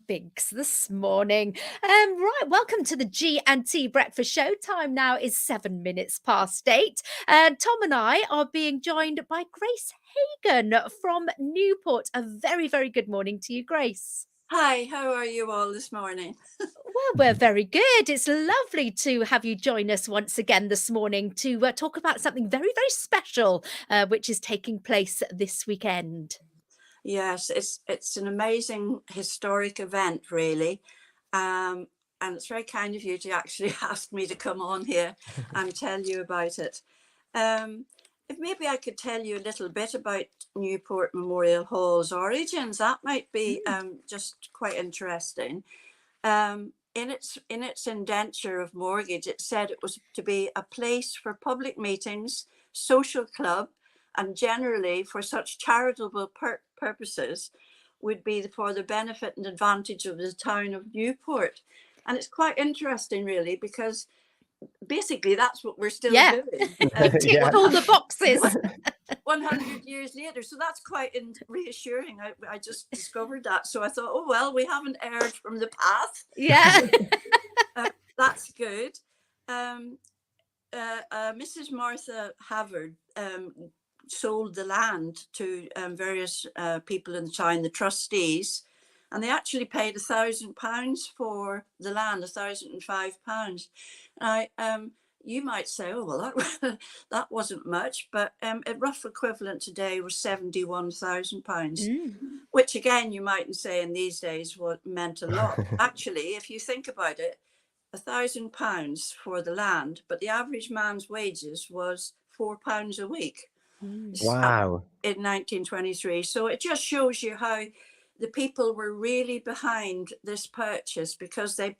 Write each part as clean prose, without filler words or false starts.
Binks this morning. Right, welcome to the G&T Breakfast Show. Time now is 7 minutes past 8. And Tom and I are being joined by Grace Hagen from Newport. A very, very good morning to you, Grace. Hi, how are you all this morning? Well, we're very good. It's lovely to have you join us once again this morning to talk about something very, very special, which is taking place this weekend. Yes, it's an amazing historic event, really. And it's very kind of you to actually ask me to come on here and tell you about it. If maybe I could tell you a little bit about Newport Memorial Hall's origins, that might be just quite interesting. In its indenture of mortgage, it said it was to be a place for public meetings, social club, and generally for such charitable purposes would be for the benefit and advantage of the town of Newport. And it's quite interesting, really, because basically that's what we're still doing. Ticked all the boxes. 100 years later. So that's quite reassuring. I just discovered that. So I thought, oh, well, we haven't erred from the path. Yeah. That's good. Mrs. Martha Havard sold the land to various people in the town, the trustees, and they actually paid £1,000 for the land, £1,005. You might say, oh, well, that wasn't much, but a rough equivalent today was £71,000, which again, you mightn't say in these days meant a lot. Actually, if you think about it, £1,000 for the land, but the average man's wages was £4 a week. Wow. In 1923. So it just shows you how the people were really behind this purchase, because the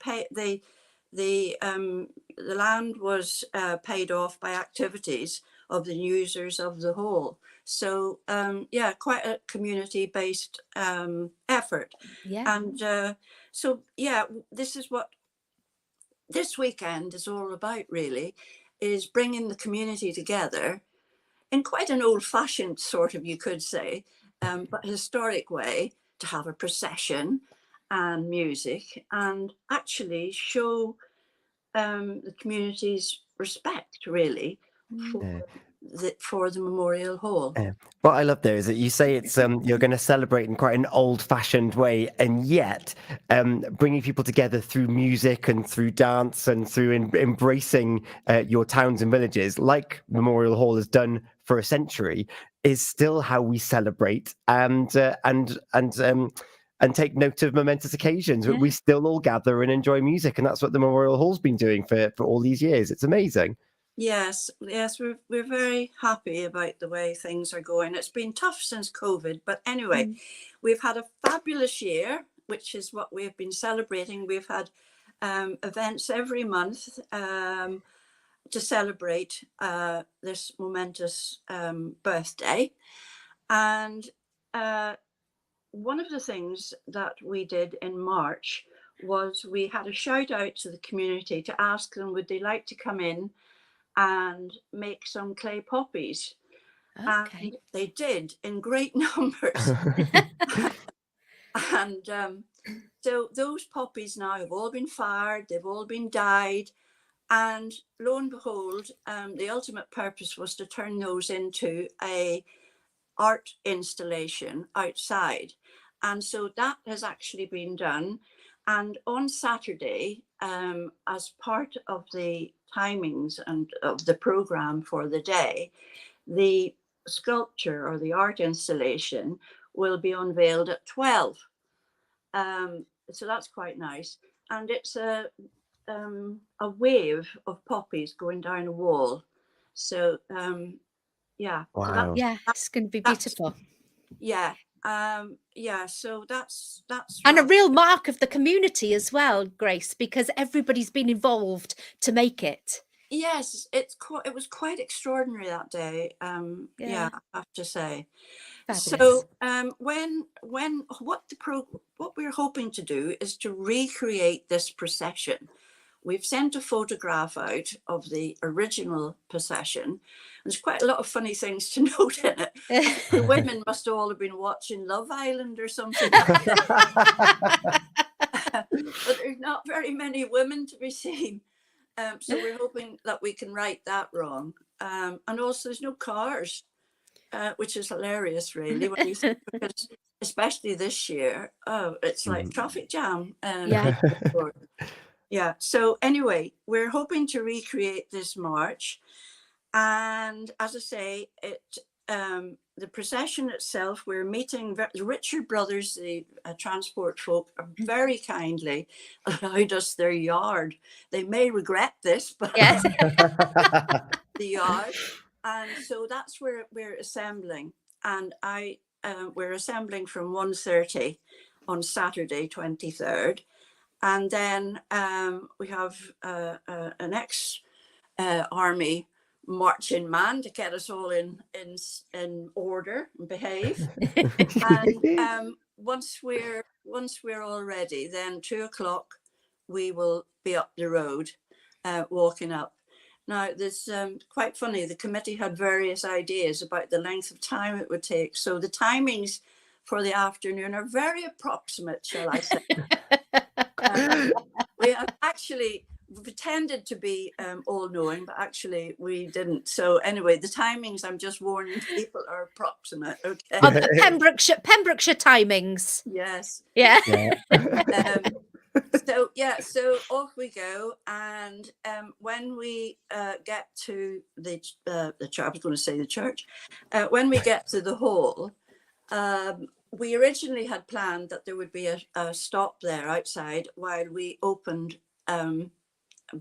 land was paid off by activities of the users of the hall. So quite a community-based effort. And this is what this weekend is all about, really, is bringing the community together in quite an old-fashioned sort of, you could say, but historic way, to have a procession and music and actually show the community's respect, really, for the Memorial Hall. What I love there is that you say it's you're going to celebrate in quite an old-fashioned way, and yet bringing people together through music and through dance and through embracing your towns and villages, like Memorial Hall has done for a century, is still how we celebrate and take note of momentous occasions. We still all gather and enjoy music, and that's what the Memorial Hall's been doing for all these years. It's amazing. Yes, we're very happy about the way things are going. It's been tough since COVID, but anyway, we've had a fabulous year, which is what we've been celebrating. We've had events every month to celebrate this momentous birthday. And one of the things that we did in March was we had a shout out to the community to ask them, would they like to come in and make some clay poppies. Okay. And they did in great numbers. And so those poppies now have all been fired, they've all been dyed, and lo and behold, the ultimate purpose was to turn those into a art installation outside. And so that has actually been done. And on Saturday, as part of the timings and of the program for the day, the sculpture or the art installation will be unveiled at 12. So that's quite nice. And it's a wave of poppies going down a wall. So wow. So it's going to be beautiful. So that's and a real mark of the community as well, Grace, because everybody's been involved to make it. Yes, it was quite extraordinary that day. I have to say. Fabulous. So what we're hoping to do is to recreate this procession. We've sent a photograph out of the original procession. There's quite a lot of funny things to note in it. The women must all have been watching Love Island or something. very many women to be seen. So we're hoping that we can right that wrong. And also there's no cars, which is hilarious, really, when you think, because especially this year, it's like traffic jam. Yeah. Yeah. So anyway, we're hoping to recreate this march. And as I say, the procession itself, we're meeting the Richard brothers, the transport folk, are very kindly allowed us their yard. They may regret this, but Yes. the yard. And so that's where we're assembling. And we're assembling from 1:30 on Saturday, 23rd. And then we have an ex-army marching man to get us all in order and behave. And once we're all ready, then 2:00 we will be up the road, walking up. Now, this quite funny. The committee had various ideas about the length of time it would take. So the timings for the afternoon are very approximate, shall I say? We have actually pretended to be all-knowing, but actually we didn't. So anyway, the timings, I'm just warning people, are approximate. Okay. Pembrokeshire timings. Yes. Yeah. So off we go, and when we get to the church, I was going to say the church. When we get to the hall, we originally had planned that there would be a stop there outside while we opened.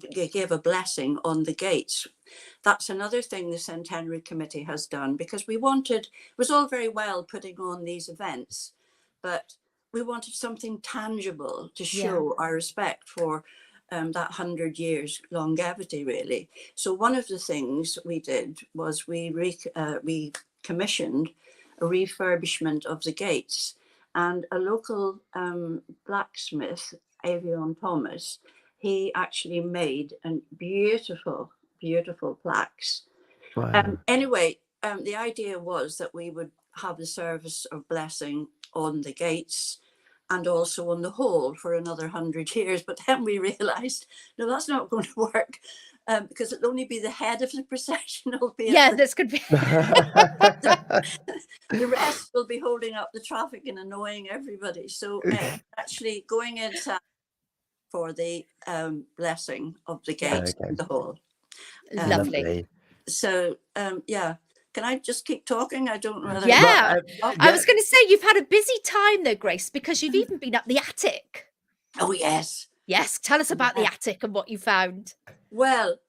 Gave a blessing on the gates. That's another thing the Centenary Committee has done, because we wanted, it was all very well putting on these events, but we wanted something tangible to show our respect for that 100 years longevity, really. So one of the things we did was we commissioned a refurbishment of the gates, and a local blacksmith, Avion Thomas, he actually made beautiful plaques. Wow. Anyway, the idea was that we would have the service of blessing on the gates and also on the hall for another 100 years. But then we realized, no, that's not going to work, because it'll only be the head of the procession. This could be. The rest will be holding up the traffic and annoying everybody. So actually going inside for the blessing of the gates and the hall. Lovely. So can I just keep talking? I don't know whether I was going to say, you've had a busy time though, Grace, because you've even been up the attic. Oh yes. Tell us about the attic and what you found. Well,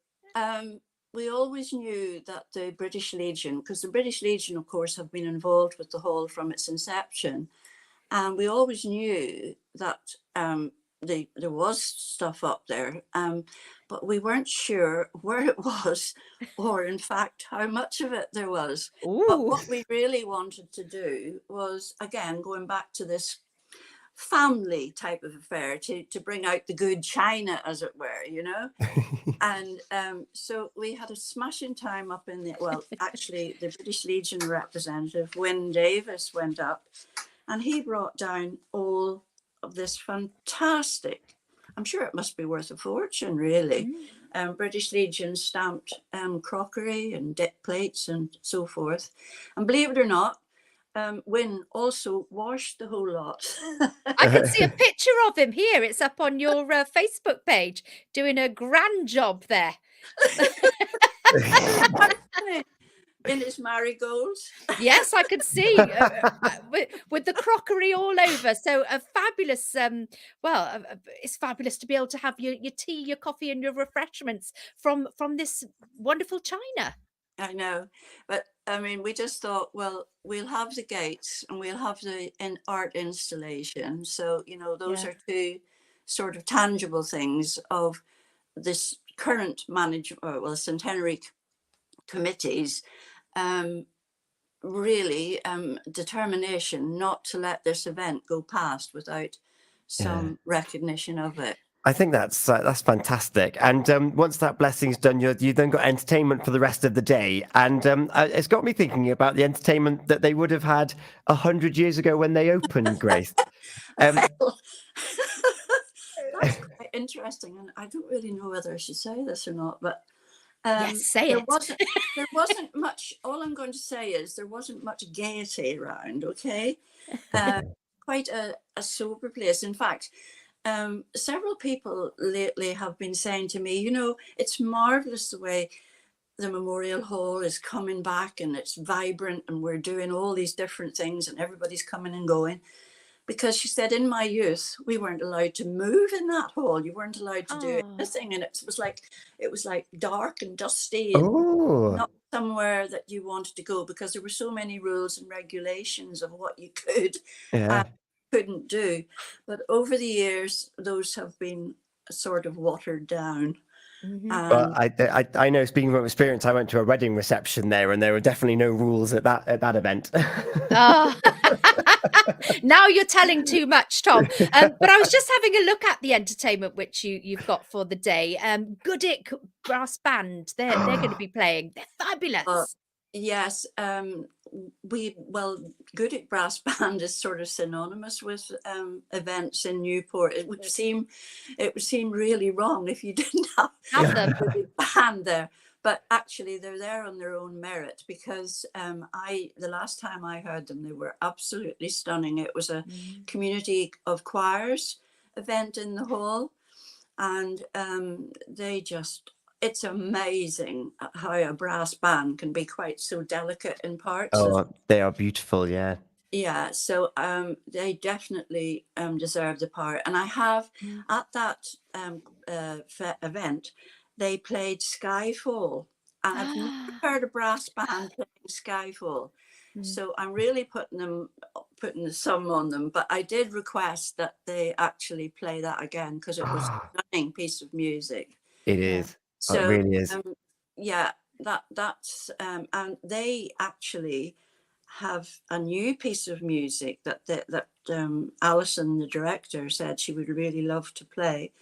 we always knew that the British Legion, because the British Legion of course have been involved with the hall from its inception, and we always knew that there was stuff up there, but we weren't sure where it was, or in fact how much of it there was. But what we really wanted to do was, again, going back to this family type of affair, to bring out the good china, as it were, you know. And so we had a smashing time up in actually the British Legion representative, Wynne Davis, went up, and he brought down all of this fantastic, I'm sure it must be worth a fortune, really, British Legion stamped crockery and dip plates and so forth. And believe it or not, Wynne also washed the whole lot. I can see a picture of him here. It's up on your Facebook page, doing a grand job there. In his marigolds. Yes, I could see with the crockery all over. So a fabulous, it's fabulous to be able to have your tea, your coffee and your refreshments from this wonderful china. I know, but I mean, we just thought, well, we'll have the gates and we'll have the art installation. So, you know, those are two sort of tangible things of this current centenary committees, really determination not to let this event go past without some recognition of it. I think that's fantastic. And once that blessing's done, you then got entertainment for the rest of the day. And it's got me thinking about the entertainment that they would have had 100 years ago when they opened, Grace. That's quite interesting, and I don't really know whether I should say this or not, but Yes, say there it. wasn't much. All I'm going to say is there wasn't much gaiety around. Okay, quite a sober place. In fact, several people lately have been saying to me, it's marvelous the way the Memorial Hall is coming back and it's vibrant and we're doing all these different things and everybody's coming and going. Because she said, in my youth, we weren't allowed to move in that hall. You weren't allowed to do Oh. anything. And it was like dark and dusty and Oh, not somewhere that you wanted to go, because there were so many rules and regulations of what you could yeah. and couldn't do. But over the years, those have been sort of watered down. Well, I know, speaking from experience, I went to a wedding reception there, and there were definitely no rules at that event. Oh. Now you're telling too much, Tom. But I was just having a look at the entertainment which you've got for the day. Goodick Brass Band, they're going to be playing. They're fabulous. Yes, Goodick Brass Band is sort of synonymous with events in Newport. It would seem really wrong if you didn't have them. a Goodick band there. But actually, they're there on their own merit, because the last time I heard them, they were absolutely stunning. It was a community of choirs event in the hall, and it's amazing how a brass band can be quite so delicate in parts. Oh, they are beautiful, yeah. Yeah, so they definitely deserve the part. And I have, at that event, they played Skyfall. And I've never heard a brass band playing Skyfall. So I'm really putting the sum on them. But I did request that they actually play that again, because it was a stunning piece of music. It is. So it really is. That's and they actually have a new piece of music that Alison, the director, said she would really love to play.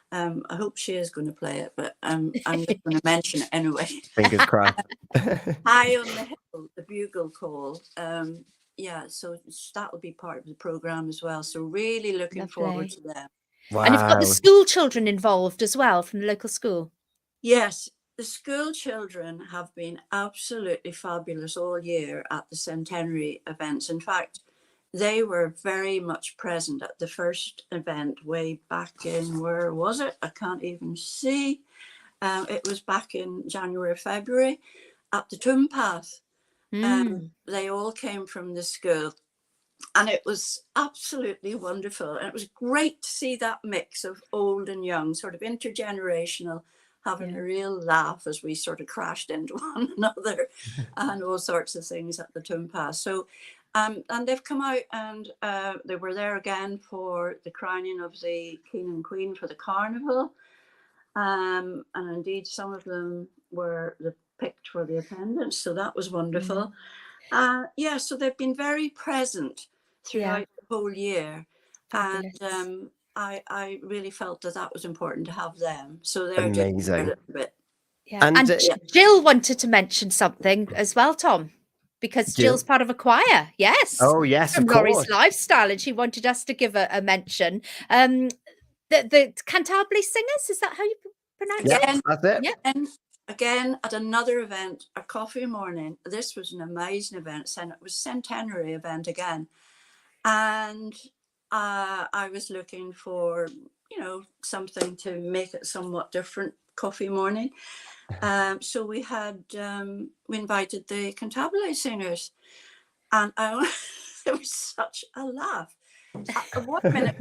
I hope she is going to play it, but I'm going to mention it anyway. Fingers crossed. High on the Hill, the bugle call. So that will be part of the program as well. So really looking forward to them. Wow. And you've got the school children involved as well from the local school. Yes, the school children have been absolutely fabulous all year at the centenary events. In fact, they were very much present at the first event way back in, where was it? I can't even see. It was back in January, February at the Tomb Path. They all came from the school. And it was absolutely wonderful. And it was great to see that mix of old and young, sort of intergenerational, having a real laugh as we sort of crashed into one another and all sorts of things at the Tomb Pass. So, and they've come out, and they were there again for the crowning of the King and Queen for the Carnival. And indeed, some of them were picked for the attendance. So that was wonderful. So they've been very present throughout the whole year. Fabulous. And I really felt that was important to have them. So they're amazing. Just a little bit. Yeah. And Jill wanted to mention something as well, Tom, because Jill's part of a choir. Yes. Oh, yes, from of course. Laurie's Lifestyle, and she wanted us to give a mention. The Cantabile Singers, is that how you pronounce it? Yes, that's it. Yeah. And again, at another event, a coffee morning, this was an amazing event. It was a centenary event again. And I was looking for, something to make it somewhat different coffee morning. So we invited the Cantabile Singers, and there was such a laugh. One minute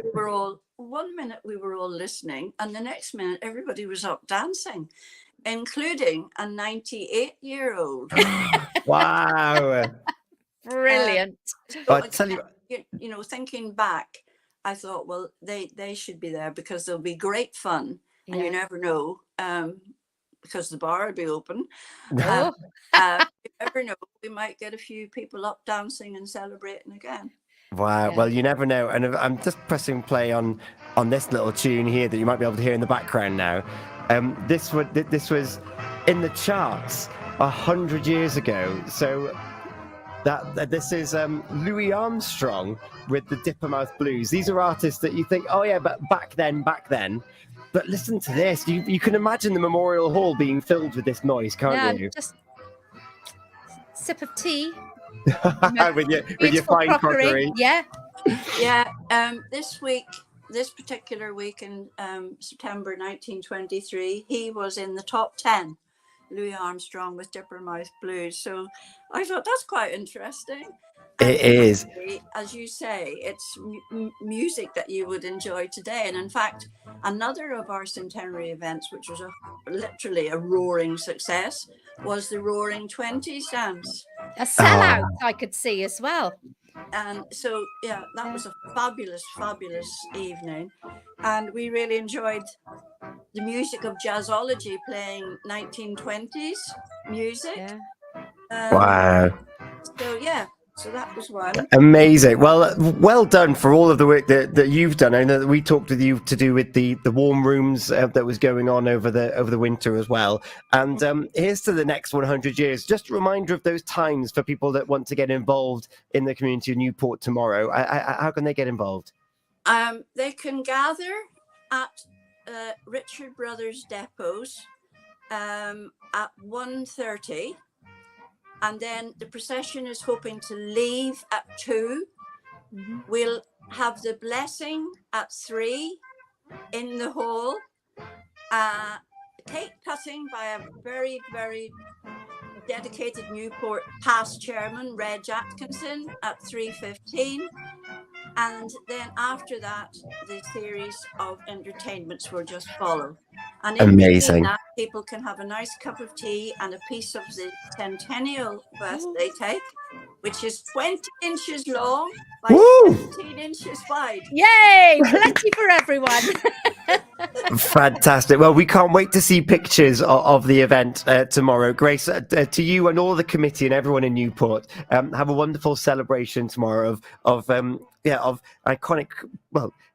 we were all listening, and the next minute everybody was up dancing, including a 98-year-old. Wow. Brilliant. So again, thinking back, I thought, well, they should be there, because there'll be great fun, and you never know, because the bar will be open. You never know, we might get a few people up dancing and celebrating again. Wow. Well, you never know. And I'm just pressing play on this little tune here that you might be able to hear in the background now. This was in the charts 100 years ago. So this is Louis Armstrong with the Dippermouth Blues. These are artists that you think, oh yeah, but back then. But listen to this. You can imagine the Memorial Hall being filled with this noise, can't you? Just sip of tea. with your Beautiful fine crockery. Yeah. Yeah. This particular week in September 1923, he was in the top 10. Louis Armstrong with Dippermouth Blues. So I thought that's quite interesting. It is. As you say, it's music that you would enjoy today. And in fact, another of our centenary events, which was literally a roaring success, was the Roaring 20s dance. A sellout I could see as well. And so, yeah, that was a fabulous, fabulous evening. And we really enjoyed the music of Jazzology playing 1920s music. Yeah. Wow. So, yeah. So that was one. Amazing. Well done for all of the work that you've done. I know that we talked with you to do with the warm rooms that was going on over the winter as well. And here's to the next 100 years. Just a reminder of those times for people that want to get involved in the community of Newport tomorrow. How can they get involved? They can gather at Richard Brothers depots at 1:30. And then the procession is hoping to leave at 2. Mm-hmm. We'll have the blessing at 3 in the hall. Cake cutting by a very, very dedicated Newport past chairman, Reg Atkinson, at 3:15. And then after that, the series of entertainments will just follow. And in between that, people can have a nice cup of tea and a piece of the centennial birthday cake, which is 20 inches long by 17 inches wide. Yay! Plenty for everyone. Fantastic. Well, we can't wait to see pictures of the event tomorrow. Grace, to you and all the committee and everyone in Newport, have a wonderful celebration tomorrow of iconic,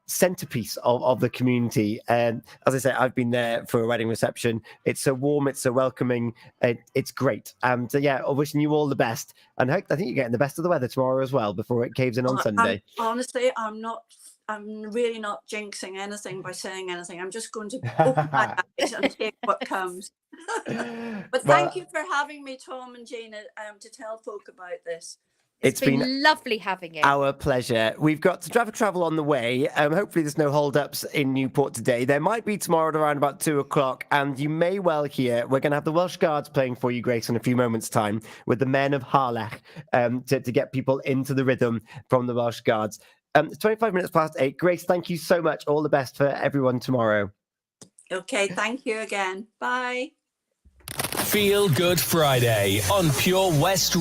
centerpiece of the community. And as I say, I've been there for a wedding reception. It's so warm, it's so welcoming, it's great. I'm wishing you all the best, and I think you're getting the best of the weather tomorrow as well before it caves in on Sunday. Honestly, I'm really not jinxing anything by saying anything. I'm just going to open my eyes and take what comes. But thank you for having me, Tom and Gina, to tell folk about this. It's been lovely having you. Our pleasure. We've got traffic travel on the way. Hopefully there's no hold-ups in Newport today. There might be tomorrow at around about 2 o'clock, and you may well hear we're going to have the Welsh Guards playing for you, Grace, in a few moments' time with the men of Harlech to get people into the rhythm from the Welsh Guards. 25 minutes past 8. Grace, thank you so much. All the best for everyone tomorrow. Okay, thank you again. Bye. Feel Good Friday on Pure West Radio.